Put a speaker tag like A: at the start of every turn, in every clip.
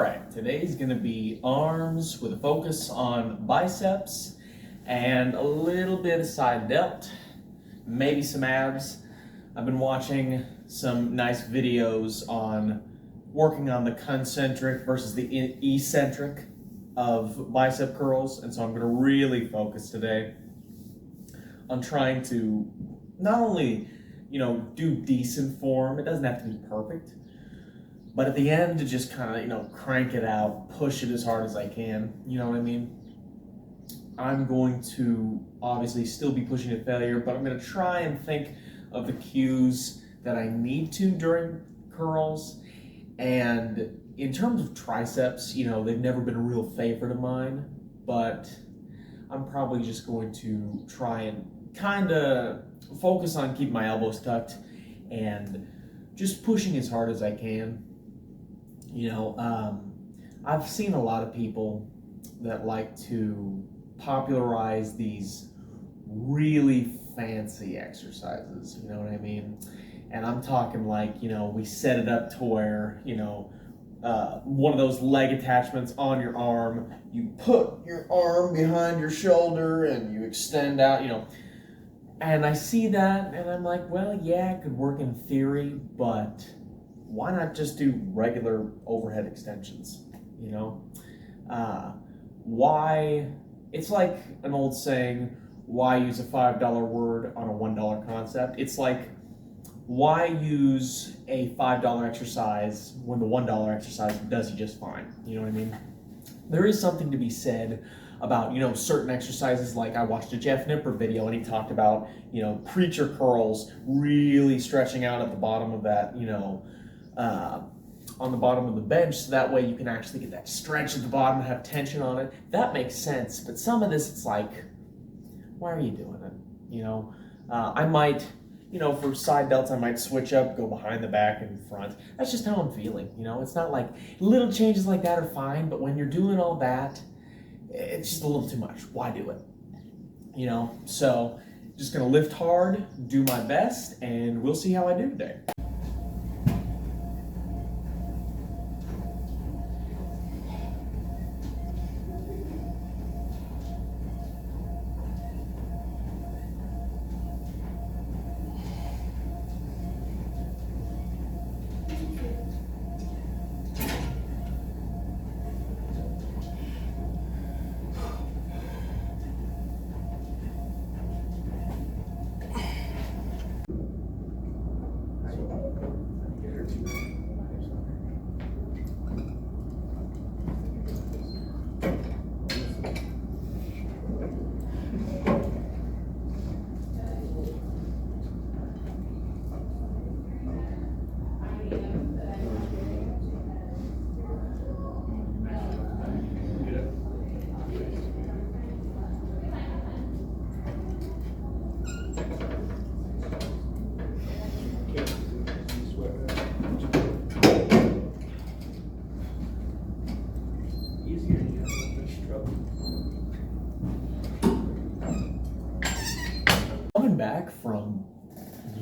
A: Alright, today's gonna be arms with a focus on biceps and a little bit of side delt, maybe some abs. I've been watching some nice videos on working on the concentric versus the eccentric of bicep curls, and so I'm gonna really focus today on trying to not only, do decent form. It doesn't have to be perfect, but at the end to just kind of, crank it out, push it as hard as I can. You know what I mean? I'm going to obviously still be pushing to failure, but I'm going to try and think of the cues that I need to during curls. And in terms of triceps, they've never been a real favorite of mine, but I'm probably just going to try and kind of focus on keeping my elbows tucked and just pushing as hard as I can. I've seen a lot of people that like to popularize these really fancy exercises, you know what I mean? And I'm talking like, we set it up to where, one of those leg attachments on your arm, you put your arm behind your shoulder and you extend out, and I see that and I'm like, well, yeah, it could work in theory, but why not just do regular overhead extensions? Why? It's like an old saying, why use a $5 word on a $1 concept? It's like, why use a $5 exercise when the $1 exercise does you just fine? You know what I mean? There is something to be said about, certain exercises. Like I watched a Jeff Nipper video and he talked about, preacher curls really stretching out at the bottom of that, on the bottom of the bench, so that way you can actually get that stretch at the bottom and have tension on it. That makes sense, but some of this, it's like, why are you doing it? I might, for side delts, I might switch up, go behind the back and front. That's just how I'm feeling, It's not like, little changes like that are fine, but when you're doing all that, it's just a little too much. Why do it? So just gonna lift hard, do my best, and we'll see how I do today. Coming back from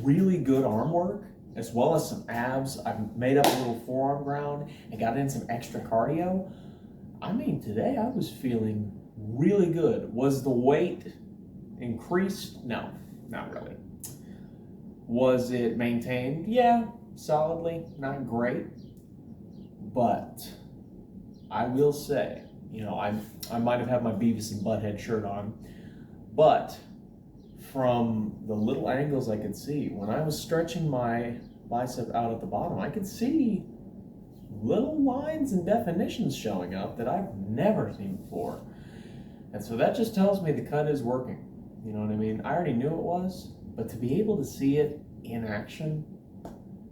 A: really good arm work, as well as some abs, I've made up a little forearm ground and got in some extra cardio. I mean, today I was feeling really good. Was the weight increased? No, not really. Was it maintained? Yeah, solidly, not great. But I will say, I might have had my Beavis and Butthead shirt on, but from the little angles I could see, when I was stretching my bicep out at the bottom, I could see little lines and definitions showing up that I've never seen before. And so that just tells me the cut is working. You know what I mean? I already knew it was, but to be able to see it in action,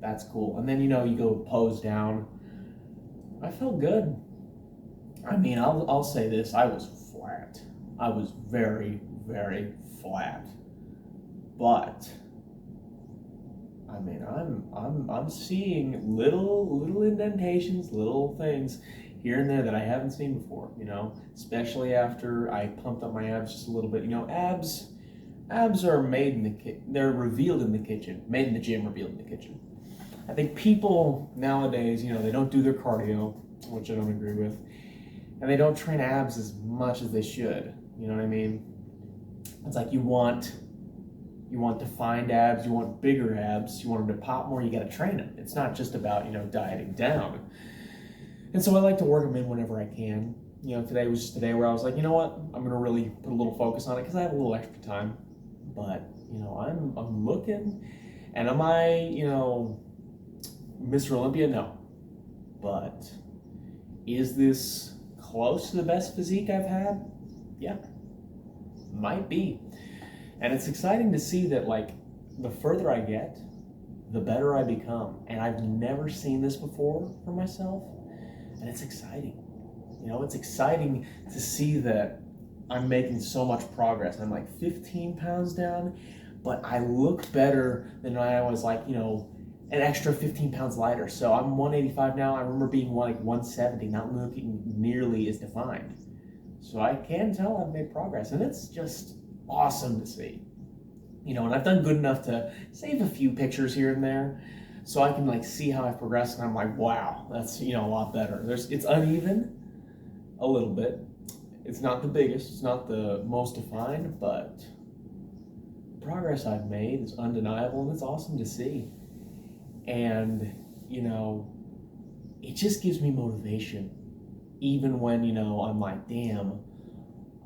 A: that's cool. And then, you go pose down. I felt good. I mean, I'll say this, I was flat. I was very, very flat. But I mean, I'm seeing little indentations, little things here and there that I haven't seen before, especially after I pumped up my abs just a little bit. Abs are made in the kitchen. They're revealed in the kitchen. Made in the gym, revealed in the kitchen. I think people nowadays, they don't do their cardio. which I don't agree with. And they don't train abs as much as they should. You know what I mean? It's like you want defined abs, you want bigger abs, you want them to pop more, you got to train them. It's not just about, dieting down. And so I like to work them in whenever I can. Today was just a day where I was like, you know what? I'm going to really put a little focus on it because I have a little extra time. But, I'm looking, and am I, Mr. Olympia? No. But is this close to the best physique I've had? Yeah. Might be. And it's exciting to see that, like, the further I get, the better I become. And I've never seen this before for myself. And it's exciting. It's exciting to see that I'm making so much progress. I'm like 15 pounds down, but I look better than I was, like, an extra 15 pounds lighter. So I'm 185 now. I remember being like 170, not looking nearly as defined. So I can tell I've made progress, and it's just awesome to see. And I've done good enough to save a few pictures here and there so I can, like, see how I've progressed, and I'm like, wow, that's, a lot better. It's uneven a little bit. It's not the biggest, it's not the most defined, but the progress I've made is undeniable, and it's awesome to see. And, it just gives me motivation, even when, I'm like, damn,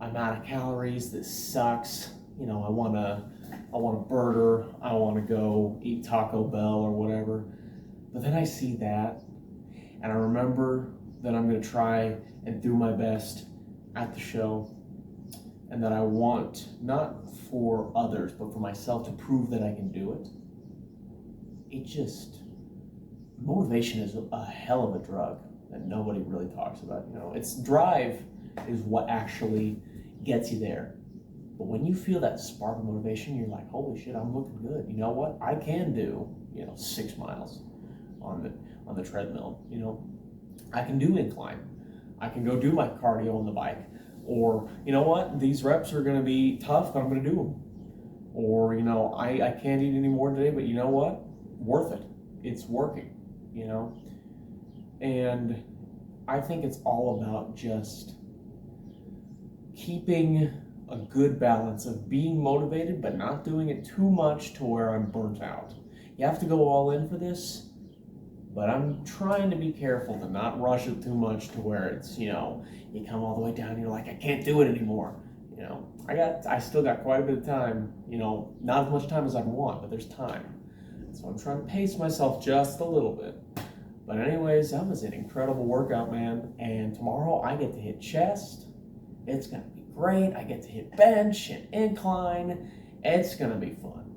A: I'm out of calories, this sucks, I want a burger, I want to go eat Taco Bell or whatever. But then I see that, and I remember that I'm going to try and do my best at the show, and that I want, not for others, but for myself, to prove that I can do it. Motivation is a hell of a drug that nobody really talks about. It's drive is what actually gets you there. But when you feel that spark of motivation, you're like, holy shit, I'm looking good. You know what? I can do, 6 miles on the treadmill. I can do incline. I can go do my cardio on the bike. Or, you know what? These reps are going to be tough, but I'm going to do them. Or, I can't eat any more today, but you know what? Worth it. It's working, And I think it's all about just keeping a good balance of being motivated, but not doing it too much to where I'm burnt out. You have to go all in for this, but I'm trying to be careful to not rush it too much to where it's, you come all the way down and you're like, I can't do it anymore. I still got quite a bit of time, not as much time as I want, but there's time. So I'm trying to pace myself just a little bit. But anyways, that was an incredible workout, man. And tomorrow I get to hit chest. It's going to be great. I get to hit bench and incline. It's going to be fun.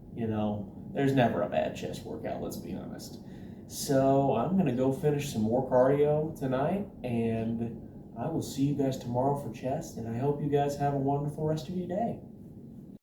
A: There's never a bad chest workout, let's be honest. So I'm going to go finish some more cardio tonight, and I will see you guys tomorrow for chest, and I hope you guys have a wonderful rest of your day.